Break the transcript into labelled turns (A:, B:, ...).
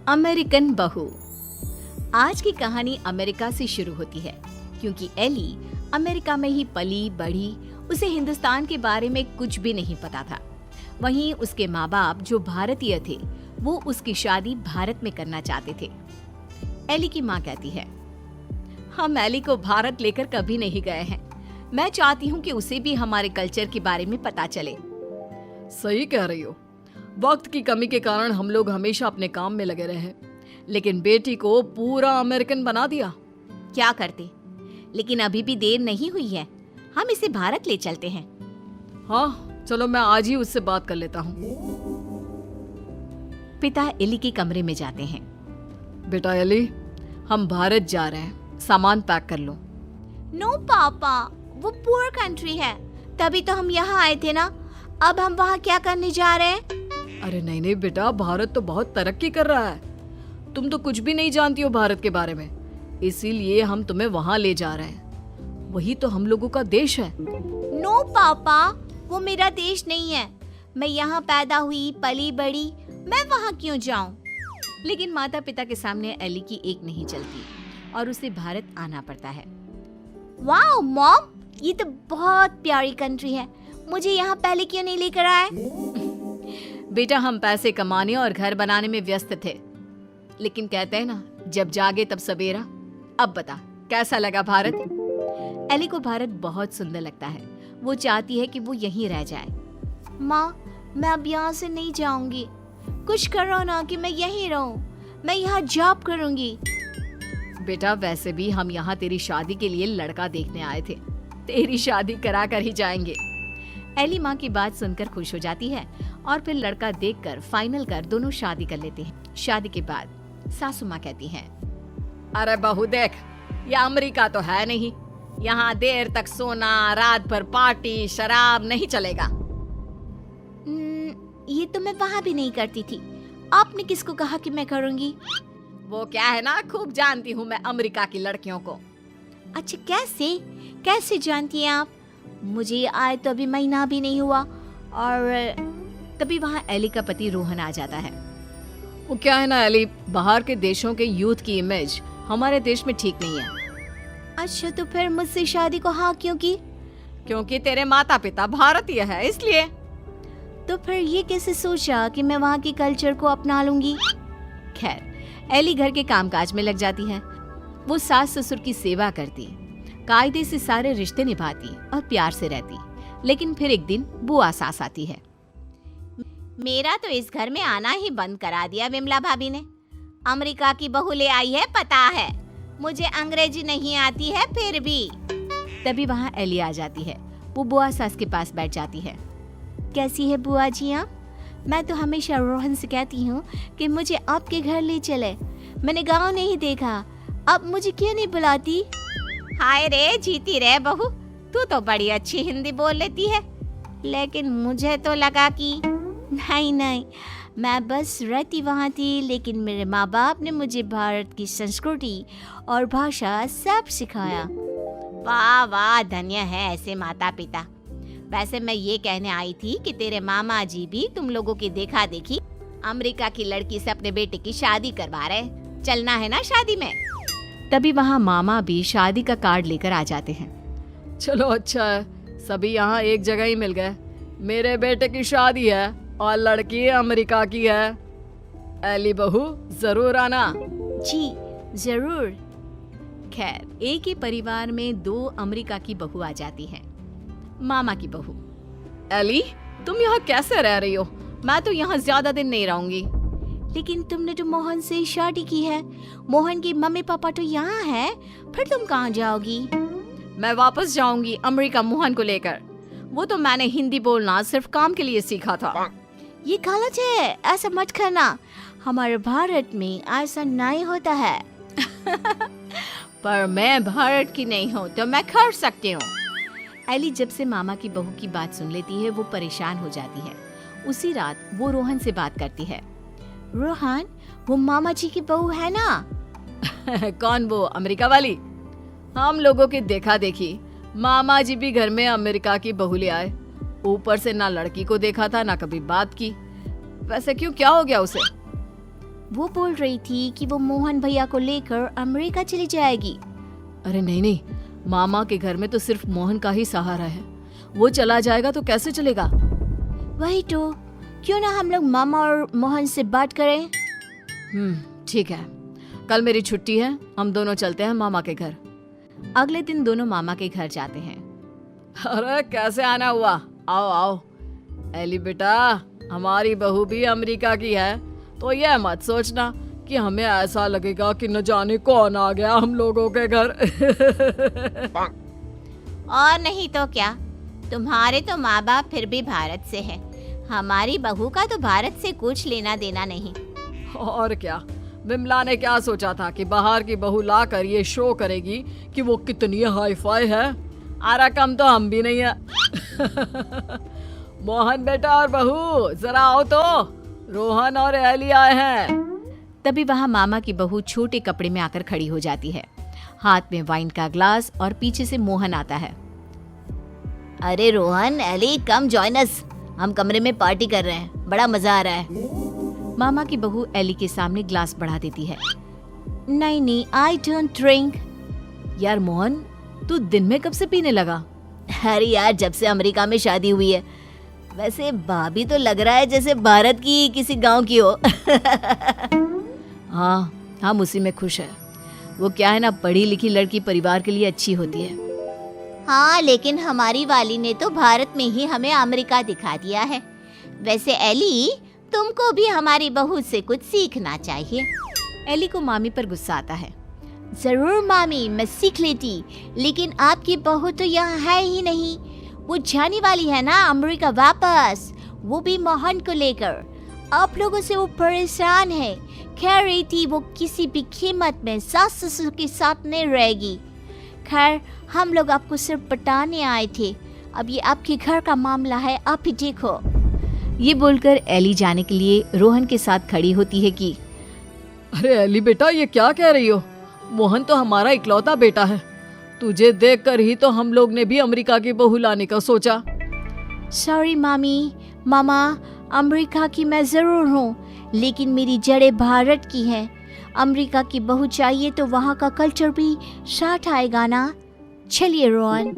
A: American बहू। आज की कहानी अमेरिका से शुरू होती है क्योंकि एली अमेरिका में ही पली बढ़ी। उसे हिंदुस्तान के बारे में कुछ भी नहीं पता था। वहीं उसके माँ बाप जो भारतीय थे वो उसकी शादी भारत में करना चाहते थे। एली की माँ कहती है, हम एली को भारत लेकर कभी नहीं गए हैं। मैं चाहती हूँ कि उसे भी हमारे कल्चर के बारे में पता चले।
B: सही कह रही हो। वक्त की कमी के कारण हम लोग हमेशा अपने काम में लगे रहे, लेकिन बेटी को पूरा अमेरिकन बना दिया।
A: क्या करते, लेकिन अभी भी देर नहीं हुई है। हम इसे भारत ले चलते हैं।
B: हाँ चलो, मैं आज ही उससे बात कर लेता हूँ।
A: पिता एली के कमरे में जाते हैं।
B: बेटा एली, हम भारत जा रहे हैं, सामान पैक कर लो।
A: नो पापा, वो पुअर कंट्री है, तभी तो हम यहाँ आए थे ना। अब हम वहाँ क्या करने जा रहे हैं?
B: अरे नहीं नहीं बेटा, भारत तो बहुत तरक्की कर रहा है। तुम तो कुछ भी नहीं जानती हो भारत के बारे में, इसीलिए हम तुम्हें वहाँ ले जा रहे हैं। वही तो हम लोगों का देश है।
A: नो पापा, वो मेरा देश नहीं है। मैं यहाँ पैदा हुई, पली बड़ी, मैं वहाँ क्यों जाऊँ? लेकिन माता पिता के सामने एली की एक नहीं चलती और उसे भारत आना पड़ता है। वाओ मॉम, ये तो बहुत प्यारी कंट्री है। मुझे यहाँ पहले क्यों नहीं लेकर आए?
B: बेटा, हम पैसे कमाने और घर बनाने में व्यस्त थे, लेकिन कहते हैं ना, जब जागे तब सवेरा। अब बता, कैसा लगा भारत? एली को भारत बहुत सुंदर लगता है। वो चाहती है कि वो यहीं रह जाए।
A: माँ, मैं अब यहाँ से नहीं जाऊंगी। कुछ करो ना कि मैं यहीं रहूं। मैं यहाँ जॉब करूंगी।
B: बेटा, वैसे भी हम यहाँ तेरी शादी के लिए लड़का देखने आए थे। तेरी शादी करा कर ही जाएंगे।
A: एली माँ की बात सुनकर खुश हो जाती है और फिर लड़का देखकर फाइनल कर दोनों शादी कर लेते हैं। शादी के बाद सासू माँ कहती हैं,
B: अरे बहू देख, ये अमेरिका तो है नहीं। यहाँ देर तक सोना, रात भर पार्टी, शराब नहीं चलेगा।
A: ये तो मैं वहाँ भी नहीं करती थी। आपने किसको कहा कि मैं करूँगी?
B: वो क्या है ना, खूब जानती हूँ मैं अमेरिका की लड़कियों को।
A: अच्छा, कैसे जानती हैं आप? मुझे आए तो अभी महीना भी नहीं हुआ। और तभी वहाँ एली का पति रोहन आ जाता है।
B: वो क्या है ना एली, बाहर के देशों के यूथ की इमेज हमारे देश में ठीक नहीं है।
A: अच्छा, तो फिर मुझसे शादी को हाँ क्यों की?
B: क्योंकि तेरे माता पिता भारतीय है, इसलिए।
A: तो फिर ये कैसे सोचा कि मैं वहाँ के कल्चर को अपना लूंगी? खैर, एली घर के कामकाज में लग जाती है। वो सास ससुर की सेवा करती, कायदे से सारे रिश्ते निभाती और प्यार से रहती। लेकिन फिर एक दिन बुआ सास आती है। मेरा तो इस घर में आना ही बंद करा दिया विमला भाभी ने। अमेरिका की बहू ले आई है, पता है। मुझे अंग्रेजी नहीं आती है फिर भी। तभी वहाँ एली आ जाती है। वो बुआ सास के पास बैठ जाती है। कैसी है बुआ जी आप? मैं तो हमेशा रोहन से कहती हूँ कि मुझे आपके घर ले चले। मैंने गाँव नहीं देखा, अब मुझे क्यों नहीं बुलाती? हाय रे, जीती रे बहू, तू तो बड़ी अच्छी हिंदी बोल लेती है। लेकिन मुझे तो लगा कि नहीं, मैं बस रहती वहाँ थी, लेकिन मेरे माँ बाप ने मुझे भारत की संस्कृति और भाषा सब सिखाया। वाह वाह, धन्य है ऐसे माता पिता। वैसे मैं ये कहने आई थी कि तेरे मामा जी भी तुम लोगों की देखा देखी अमेरिका की लड़की से अपने बेटे की शादी करवा रहे। चलना है ना शादी में? तभी वहाँ मामा भी शादी का कार्ड लेकर आ जाते हैं।
B: चलो अच्छा है, सभी यहाँ एक जगह ही मिल गए। मेरे बेटे की शादी है और लड़की अमेरिका की है। एली बहू, जरूर आना।
A: जी जरूर। खैर, एक ही परिवार में दो अमेरिका की बहू आ जाती है। मामा की बहू,
B: एली, तुम यहाँ कैसे रह रही हो? मैं तो यहाँ ज्यादा दिन नहीं रहूंगी।
A: लेकिन तुमने तो मोहन से शादी की है। मोहन की मम्मी पापा तो यहाँ है, फिर तुम कहाँ जाओगी?
B: मैं वापस जाऊंगी अमेरिका मोहन को लेकर। वो तो मैंने हिंदी बोलना सिर्फ काम के लिए सीखा था।
A: ये गलत है, ऐसा मत करना। हमारे भारत में ऐसा नहीं होता है।
B: पर मैं भारत की नहीं हूँ तो मैं कर सकती हूँ।
A: एली जब से मामा की बहू की बात सुन लेती है वो परेशान हो जाती है। उसी रात वो रोहन से बात करती है। रोहन, वो मामा जी की बहू है ना?
B: कौन, वो अमेरिका वाली? हम लोगों की देखा देखी मामा जी भी घर में अमेरिका की बहू ले आए। ऊपर से ना लड़की को देखा था ना कभी बात की। वैसे क्यों, क्या हो गया उसे?
A: वो बोल रही थी कि वो मोहन भैया को लेकर अमेरिका चली जाएगी।
B: अरे नहीं नहीं, मामा के घर में तो सिर्फ मोहन का ही सहारा है। वो चला जाएगा तो कैसे चलेगा?
A: वही तो, क्यों ना हम लोग मामा और मोहन से बात करें।
B: ठीक है, कल मेरी छुट्टी है, हम दोनों चलते हैं मामा के घर।
A: अगले दिन दोनों मामा के घर जाते हैं।
B: अरे कैसे आना हुआ, आओ आओ। एली बेटा, हमारी बहू भी अमेरिका की है, तो यह मत सोचना कि हमें ऐसा लगेगा कि न जाने कौन आ गया हम लोगों के घर।
A: और नहीं तो क्या, तुम्हारे तो माँ बाप फिर भी भारत से है, हमारी बहू का तो भारत से कुछ लेना देना नहीं।
B: और क्या, विमला ने क्या सोचा था कि बाहर की बहू लाकर ये शो करेगी कि वो कितनी हाई फाई है। आरा कम तो हम भी नहीं है। मोहन बेटा और बहू जरा आओ तो, रोहन और एली आए हैं।
A: तभी वहाँ मामा की बहू छोटे कपड़े में आकर खड़ी हो जाती है, हाथ में वाइन का ग्लास, और पीछे से मोहन आता है। अरे Rohan, Ellie, come join us, हम कमरे में पार्टी कर रहे हैं, बड़ा मजा आ रहा है। मामा की बहू एली के सामने ग्लास बढ़ा देती है। नहीं नहीं, आई डोंट ड्रिंक।
B: यार मोहन, तू दिन में कब से पीने लगा?
A: अरे यार, जब से अमेरिका में शादी हुई है। वैसे भाभी तो लग रहा है जैसे भारत की किसी गांव की हो।
B: हाँ, हम उसी में खुश है। वो क्या है ना, पढ़ी लिखी लड़की परिवार के लिए अच्छी होती है।
A: हाँ, लेकिन हमारी वाली ने तो भारत में ही हमें अमेरिका दिखा दिया है। वैसे एली, तुमको भी हमारी बहू से कुछ सीखना चाहिए। एली को मामी पर गुस्सा आता है। जरूर मामी, मैं सीख लेती, लेकिन आपकी बहू तो यहाँ है ही नहीं। वो जाने वाली है ना अमेरिका वापस, वो भी मोहन को लेकर। आप लोगों से वो परेशान है, कह रही थी वो किसी भी कीमत में सास ससुर के साथ नहीं रहेगी। खैर, हम लोग आपको सिर्फ पटाने आए थे, अब ये आपके घर का मामला है, आप ही देखो। ये बोलकर एली जाने के लिए रोहन के साथ खड़ी होती है कि
B: अरे एली बेटा, ये क्या कह रही हो? मोहन तो हमारा इकलौता बेटा है। तुझे देखकर ही तो हम लोग ने भी अमेरिका की बहू लाने का सोचा।
A: सॉरी मामी, मामा, अमेरिका की मैं जरूर हूँ, लेकिन मेरी जड़ें भारत की हैं। अमेरिका की बहू चाहिए तो वहाँ का कल्चर भी साथ आएगा ना। चलिए रोहन।